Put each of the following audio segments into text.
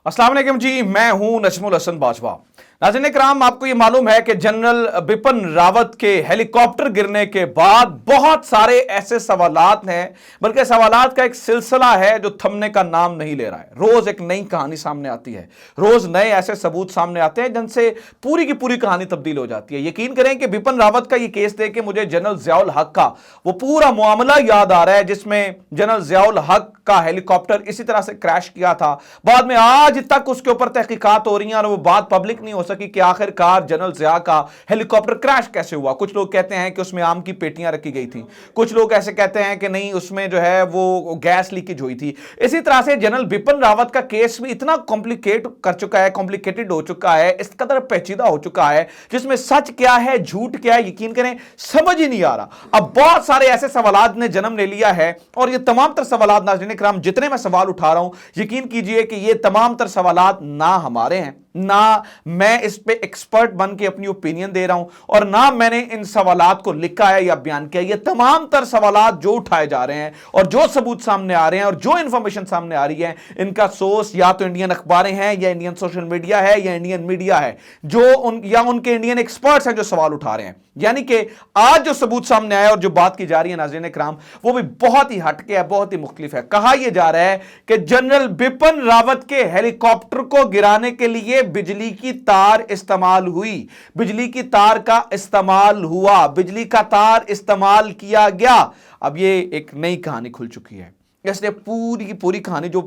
अस्सलाम वालेकुम जी, मैं हूं नजमुल हसन बाजवा। नाज़रीन इकराम, आपको ये मालूम है कि जनरल बिपिन रावत के हेलीकॉप्टर गिरने के बाद बहुत सारे ऐसे सवालात हैं, बल्कि सवालात का एक सिलसिला है जो थमने का नाम नहीं ले रहा है। रोज एक नई कहानी सामने आती है, रोज नए ऐसे सबूत सामने आते हैं जिनसे पूरी की पूरी कहानी तब्दील हो जाती है। यकीन करें कि बिपिन रावत का ये केस देख के मुझे जनरल ज़ियाउल हक का वो पूरा मामला याद आ रहा है जिसमें जनरल ज़ियाउल हक का हेलीकॉप्टर इसी तरह से क्रैश किया था। बाद में आज तक उसके ऊपर तहकीकात हो रही हैं और वो बात पब्लिक नहीं हो सकी कि आखिरकार जनरल ज़िया का हेलीकॉप्टर क्रैश कैसे हुआ। कुछ लोग कहते हैं कि उसमें आम की पेटियां रखी गई थी, कुछ लोग ऐसे कहते हैं कि नहीं, उसमें जो है वो गैस लीकेज हुई थी। इसी तरह से जनरल बिपिन रावत का केस भी इतना कॉम्प्लिकेट कर चुका है, कॉम्प्लिकेटेड हो चुका है, इस कदर पेचीदा हो चुका है जिसमें सच क्या है झूठ क्या है यकीन करें समझ ही नहीं आ रहा। अब बहुत सारे ऐसे सवालात ने जन्म ले लिया है और ये तमाम तर सवालात, नाज़रीन इकराम, जितने मैं सवाल उठा रहा हूं यकीन कीजिए कि ये तमाम तर सवालात ना हमारे हैं, ना मैं इस पे एक्सपर्ट बन के अपनी ओपिनियन दे रहा हूं और ना मैंने इन सवालात को लिखा है या बयान किया। ये तमाम तर सवालात जो उठाए जा रहे हैं और जो सबूत सामने आ रहे हैं और जो इंफॉर्मेशन सामने आ रही है, इनका सोर्स या तो इंडियन अखबारें हैं या इंडियन सोशल मीडिया है या इंडियन मीडिया है जो उनके इंडियन एक्सपर्ट्स हैं जो सवाल उठा रहे हैं। यानी कि आज जो सबूत सामने आया और जो बात की जा रही है नाज़रीन इकराम, वो भी बहुत ही हटके है, बहुत ही मुख्तलिफ है। कहा यह जा रहा है कि जनरल बिपिन रावत के हेलीकॉप्टर को गिराने के लिए बिजली की तार इस्तेमाल हुई, बिजली की तार का इस्तेमाल हुआ, बिजली का तार इस्तेमाल किया गया। अब ये एक नई कहानी खुल चुकी है। इसलिए पूरी की पूरी कहानी जो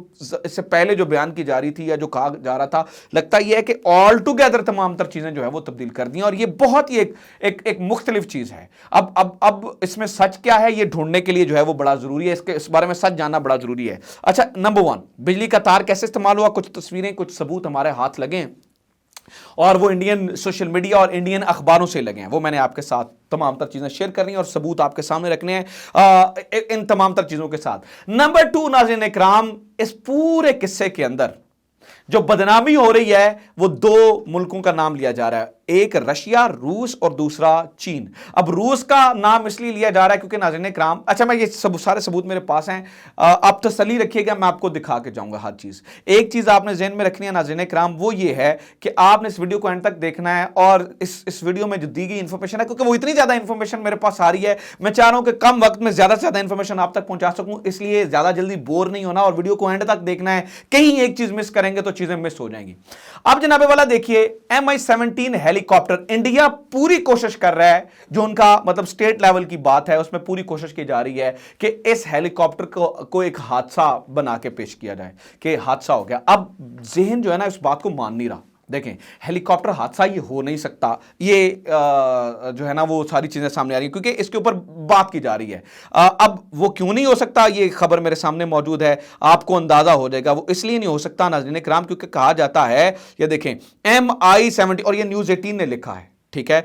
इससे पहले जो बयान की जा रही थी या जो कहा जा रहा था, लगता यह है कि ऑल टुगेदर तमाम तर चीजें जो है वो तब्दील कर दी और ये बहुत ही एक मुख्तलिफ चीज है। अब इसमें सच क्या है ये ढूंढने के लिए जो है वो बड़ा जरूरी है, इस बारे में सच जानना बड़ा जरूरी है। अच्छा, नंबर 1, बिजली का तार कैसे इस्तेमाल हुआ, कुछ तस्वीरें, कुछ सबूत हमारे हाथ लगे हैं और वो इंडियन सोशल मीडिया और इंडियन अखबारों से लगे हैं। वो मैंने आपके साथ तमाम तर चीजें शेयर करनी है और सबूत आपके सामने रखने हैं इन तमाम तर चीजों के साथ। नंबर 2, नाज़रीन इकराम, इस पूरे किस्से के अंदर जो बदनामी हो रही है वो दो मुल्कों का नाम लिया जा रहा है, एक रशिया, रूस और दूसरा चीन। अब रूस का नाम इसलिए लिया जा रहा है क्योंकि नाज़रीन इकराम, अच्छा मैं ये सारे सबूत मेरे पास हैं, आप तसल्ली रखिएगा, मैं आपको दिखा के जाऊंगा हर चीज। एक चीज आपने ज़हन में रखनी है नाज़रीन इकराम, वो ये है कि आपने इस वीडियो को एंड तक देखना है और इस वीडियो में जो दी गई इंफॉर्मेशन है, क्योंकि वो इतनी ज्यादा इंफॉर्मेशन मेरे पास आ रही है, मैं चाह रहा हूं कि कम वक्त में ज्यादा से ज्यादा इंफॉर्मेशन आप तक पहुंचा सकूं, इसलिए ज्यादा जल्दी बोर नहीं होना और वीडियो को एंड तक देखना है। कहीं एक चीज मिस करेंगे तो चीजें मिस हो जाएंगी। अब जनाबे वाला देखिए, MI-17 हेलीकॉप्टर, इंडिया पूरी कोशिश कर रहा है, जो उनका मतलब स्टेट लेवल की बात है उसमें पूरी कोशिश की जा रही है कि इस हेलीकॉप्टर को एक हादसा बना के पेश किया जाए कि हादसा हो गया। अब ज़हन जो है ना इस बात को मान नहीं रहा। देखें, हेलीकॉप्टर हादसा ये हो नहीं सकता, ये जो है ना वो सारी चीजें सामने आ रही हैं क्योंकि इसके ऊपर बात की जा रही है। अब वो क्यों नहीं हो सकता, ये खबर मेरे सामने मौजूद है, आपको अंदाजा हो जाएगा। वो इसलिए नहीं हो सकता नाज़रीन इकराम क्योंकि कहा जाता है, ये देखें, MI-17 और ये न्यूज़ 18 ने लिखा है, ठीक है,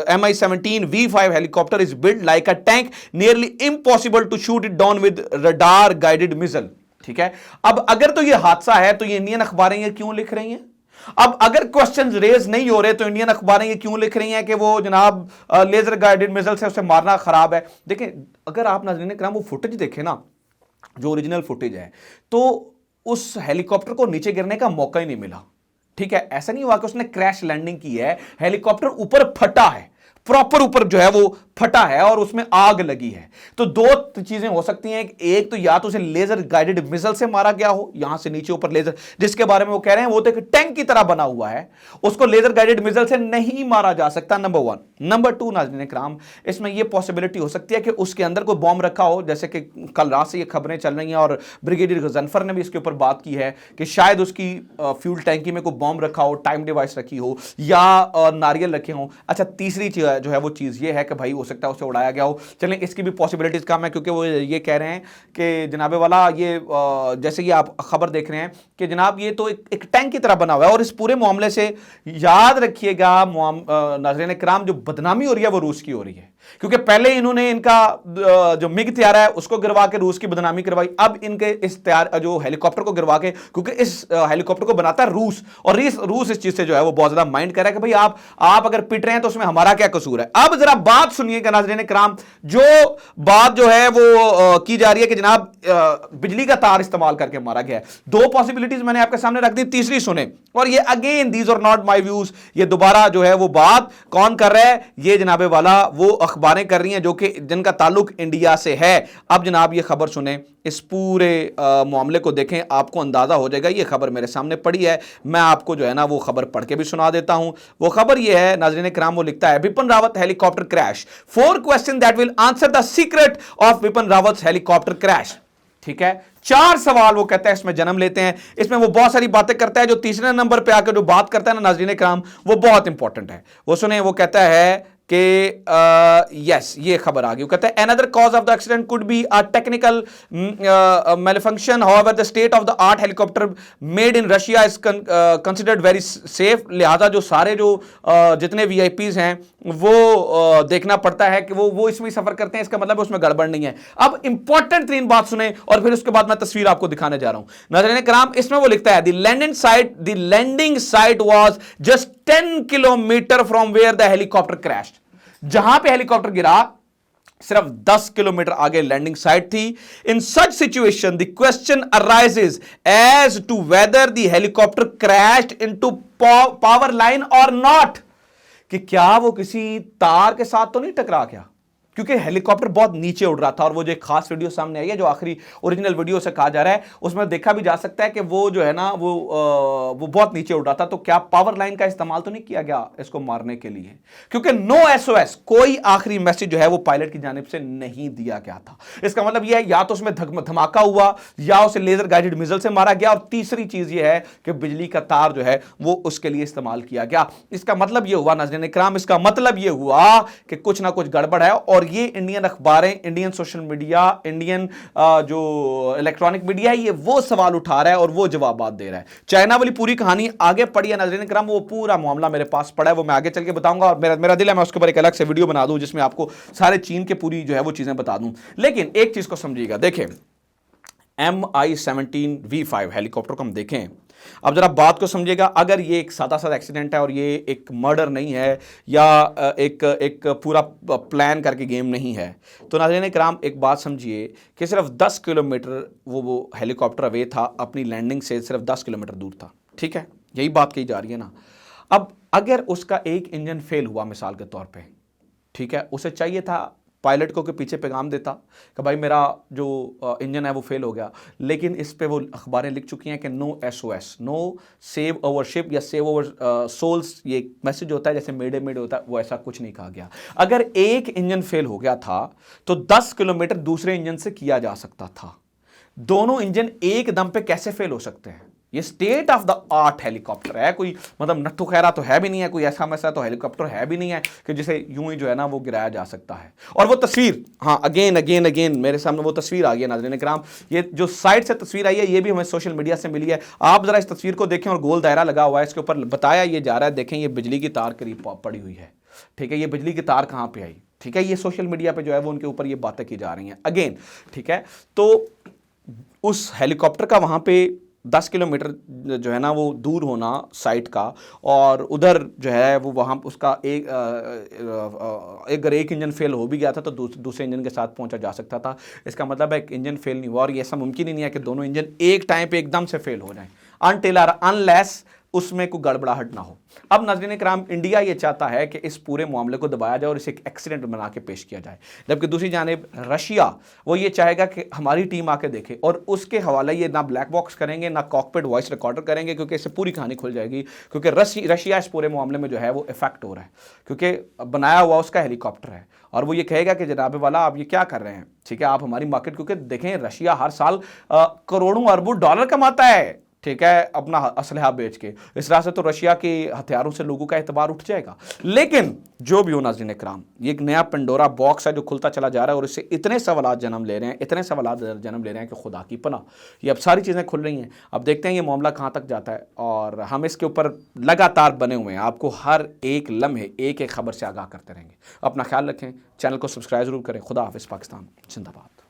MI-17 V5 helicopter is build like a tank, nearly impossible to shoot it down with radar guided missile. ठीक है, अब अगर तो ये हादसा है तो ये इंडियन अखबारें ये क्यों लिख रही हैं? अब अगर क्वेश्चंस रेज नहीं हो रहे तो इंडियन अखबारें ये क्यों लिख रही हैं कि वो जनाब लेजर गाइडेड मिसाइल से उसे मारना खराब है? देखें, अगर आप नाज़रीन इकराम वो फुटेज देखें ना, जो ओरिजिनल फुटेज है, तो उस हेलीकॉप्टर को नीचे गिरने का मौका ही नहीं मिला। ठीक है, ऐसा नहीं हुआ कि उसने क्रैश लैंडिंग की है, हेलीकॉप्टर ऊपर फटा है, प्रॉपर ऊपर जो है वो फटा है और उसमें आग लगी है। तो दो चीजें हो सकती हैं, एक तो या तो उसे लेजर गाइडेड मिसाइल से मारा गया हो, यहां से नीचे ऊपर लेजर, जिसके बारे में वो कह रहे हैं वो तो एक टैंक की तरह बना हुआ है, उसको लेजर गाइडेड मिसाइल से नहीं मारा जा सकता, नंबर 1। नंबर 2, नाज़रीन इकराम, इसमें यह पॉसिबिलिटी हो सकती है कि उसके अंदर कोई बॉम्ब रखा हो, जैसे कि कल रात से ये खबरें चल रही हैं और ब्रिगेडियर गजनफर ने भी इसके ऊपर बात की है कि शायद उसकी फ्यूल टैंकी में कोई बॉम्ब रखा हो, टाइम डिवाइस रखी हो या नारियल रखे हो। अच्छा, तीसरी जो है वो चीज ये है कि भाई हो सकता है उसे उड़ाया गया हो। चलें, इसकी भी पॉसिबिलिटीज कम है क्योंकि वो ये कह रहे हैं कि जनाबे वाला ये जैसे कि आप खबर देख रहे हैं कि जनाब ये तो एक टैंक की तरह बना हुआ है और इस पूरे मामले से याद रखिएगा नाज़रीन इकराम, जो बदनामी हो रही है वो रूस की हो रही है। क्योंकि पहले इन्होंने इनका जो मिग तैयारा है उसको गिरवा के रूस की बदनामी करवाई, अब इनके इस तैयार जो हेलीकॉप्टर को गिरवा के, क्योंकि इस हेलीकॉप्टर को बनाता है रूस, और रूस इस चीज से जो है वो बहुत ज्यादा माइंड कर रहा है कि भाई आप अगर पिट रहे हैं तो उसमें हमारा क्या कसूर है। अब जरा बात सुनिएगा नाज़रीन किराम, जो बात जो है वो की जा रही है कि जनाब बिजली का तार इस्तेमाल करके मारा गया है। दो पॉसिबिलिटीज मैंने आपके सामने रख दी, तीसरी सुने। और ये again these are not my views, ये दोबारा जो है वो बात कौन कर रहा है, ये जनाबे वाला वो अखबारें कर रही हैं जो कि जिनका ताल्लुक इंडिया से है। अब जनाब ये खबर सुने, इस पूरे मामले को देखें, आपको अंदाजा हो जाएगा। ये खबर मेरे सामने पड़ी है, मैं आपको जो है ना वो खबर पढ़ के भी सुना देता हूं। वो खबर ये है नाज़रीन किराम, वो लिखता है Bipin Rawat helicopter crash, 4 question that will answer the secret of Bipin Rawat helicopter crash. ठीक है, 4 सवाल वो कहता है इसमें जन्म लेते हैं। इसमें वो बहुत सारी बातें करता है, जो तीसरे नंबर पे आकर जो बात करता है ना नाज़रीन किराम, वो बहुत इंपॉर्टेंट है। वो सुने, वो कहता है कि यस, ये खबर आ गई। वो कहता है another cause of the accident could be a technical malfunction, however the state of the art helicopter made in Russia is considered very safe. लिहाजा जो सारे जो जितने वीआईपीज हैं वो देखना पड़ता है कि वो इसमें सफर करते हैं, इसका मतलब उसमें गड़बड़ नहीं है। अब इंपॉर्टेंट 3 बात सुने और फिर उसके बाद मैं तस्वीर आपको दिखाने जा रहा हूं नाज़रीन किराम। इसमें वो लिखता है the landing site was just 10 kilometre from where the helicopter crash. जहां पे हेलीकॉप्टर गिरा सिर्फ 10 किलोमीटर आगे लैंडिंग साइट थी। In such situation the question arises as to whether the helicopter crashed into power line or not, कि क्या वो किसी तार के साथ तो नहीं टकरा गया, क्योंकि हेलीकॉप्टर बहुत नीचे उड़ रहा था। और वो जो एक खास वीडियो सामने आई है, जो आखिरी ओरिजिनल वीडियो से कहा जा रहा है, उसमें देखा भी जा सकता है कि वो जो है ना वो बहुत नीचे उड़ रहा था। तो क्या पावर लाइन का इस्तेमाल तो नहीं किया गया इसको मारने के लिए, क्योंकि नो एसओएस, कोई आखिरी मैसेज जो है वो पायलट की जानिब से नहीं दिया गया था। इसका मतलब यह है या तो उसमें धमाका हुआ या उसे लेजर गाइडेड मिसाइल से मारा गया, और तीसरी चीज यह है कि बिजली का तार जो है वो उसके लिए इस्तेमाल किया गया। इसका मतलब यह हुआ नाज़रीन इकराम, इसका मतलब यह हुआ कि कुछ ना कुछ गड़बड़ है। और ये इंडियन अखबारें, इंडियन सोशल मीडिया, इंडियन जो इलेक्ट्रॉनिक मीडिया है, ये वो सवाल उठा रहा है और वो जवाब दे रहा है। चाइना वाली पूरी कहानी आगे पड़ी है नाज़रीन किराम, वो पूरा मामला मेरे पास पड़ा है, वो मैं आगे चल के बताऊंगा। और मेरा दिल है मैं उसके ऊपर एक अलग से वीडियो बना दूं जिसमें आपको सारे चीन के पूरी जो है वो चीजें बता दूं। लेकिन एक चीज को समझिएगा, देखें MI-17V5 हेलीकॉप्टर को हम देखें, अब जरा बात को समझिएगा। अगर ये एक सादा एक्सीडेंट है और ये एक मर्डर नहीं है या एक पूरा प्लान करके गेम नहीं है, तो नाज़रीन किराम एक बात समझिए कि सिर्फ 10 किलोमीटर वो हेलीकॉप्टर अवे था, अपनी लैंडिंग से सिर्फ 10 किलोमीटर दूर था। ठीक है, यही बात कही जा रही है ना। अब अगर उसका एक इंजन फेल हुआ मिसाल के तौर पे, ठीक है, उसे चाहिए था पायलट को कि पीछे पैगाम देता कि भाई मेरा जो इंजन है वो फेल हो गया, लेकिन इस पे वो अखबारें लिख चुकी हैं कि no SOS, no save our ship या सेव ओवर सोल्स, ये मैसेज होता है जैसे मेडे मेड होता है, वो ऐसा कुछ नहीं कहा गया। अगर एक इंजन फेल हो गया था तो 10 किलोमीटर दूसरे इंजन से किया जा सकता था। दोनों इंजन एक दम पे कैसे फेल हो सकते हैं? ये state of the art helicopter है, कोई मतलब नट्ठू खैरा तो है भी नहीं है, कोई ऐसा मैसा तो हेलीकॉप्टर है भी नहीं है कि जिसे यूं ही जो है ना वो गिराया जा सकता है। और वो तस्वीर, हाँ अगेन मेरे सामने वो तस्वीर आ गई है नाज़रीन किराम। ये जो साइड से तस्वीर आई है ये भी हमें सोशल मीडिया से मिली है। आप जरा इस तस्वीर को देखें और गोल दायरा लगा हुआ है, इसके ऊपर बताया ये जा रहा है, देखें ये बिजली की तार करीब पड़ी हुई है। ठीक है, ये बिजली की तार कहाँ पे आई? ठीक है, ये सोशल मीडिया पे जो है वो उनके ऊपर ये बातें की जा रही हैं अगेन। ठीक है, तो उस हेलीकॉप्टर का वहाँ पे 10 किलोमीटर जो है ना वो दूर होना साइट का, और उधर जो है वो वहाँ उसका अगर एक इंजन फेल हो भी गया था तो दूसरे इंजन के साथ पहुँचा जा सकता था। इसका मतलब है एक इंजन फेल नहीं हुआ, और ये ऐसा मुमकिन ही नहीं है कि दोनों इंजन एक टाइम पे एकदम से फेल हो जाएं, अनटिल और अनलेस उसमें कोई गड़बड़ाहट ना हो। अब नाज़रीन किराम, इंडिया ये चाहता है कि इस पूरे मामले को दबाया जाए और इसे एक एक्सीडेंट बना के पेश किया जाए, जबकि दूसरी जानिब रशिया वो ये चाहेगा कि हमारी टीम आके देखे, और उसके हवाले ये ना ब्लैक बॉक्स करेंगे ना कॉकपिट वॉइस रिकॉर्डर करेंगे, क्योंकि इससे पूरी कहानी खुल जाएगी। क्योंकि रशिया इस पूरे मामले में जो है वो इफेक्ट हो रहा है, क्योंकि बनाया हुआ उसका हेलीकॉप्टर है, और वो ये कहेगा कि जनाब वाला आप ये क्या कर रहे हैं। ठीक है, आप हमारी मार्केट, क्योंकि देखें रशिया हर साल करोड़ों अरबों डॉलर कमाता है। ठीक है, अपना असलहा बेच के। इस तरह से तो रशिया के हथियारों से लोगों का एतबार उठ जाएगा। लेकिन जो भी हो नाज़रीन इकराम, ये एक नया पेंडोरा बॉक्स है जो खुलता चला जा रहा है और इससे इतने सवालात जन्म ले रहे हैं, इतने सवालात जन्म ले रहे हैं कि खुदा की पनाह, ये अब सारी चीज़ें खुल रही हैं। अब देखते हैं ये मामला कहाँ तक जाता है और हम इसके ऊपर लगातार बने हुए हैं, आपको हर एक लम्हे एक एक खबर से आगाह करते रहेंगे। अपना ख्याल रखें, चैनल को सब्सक्राइब जरूर करें। खुदा हाफिज़। पाकिस्तान जिंदाबाद।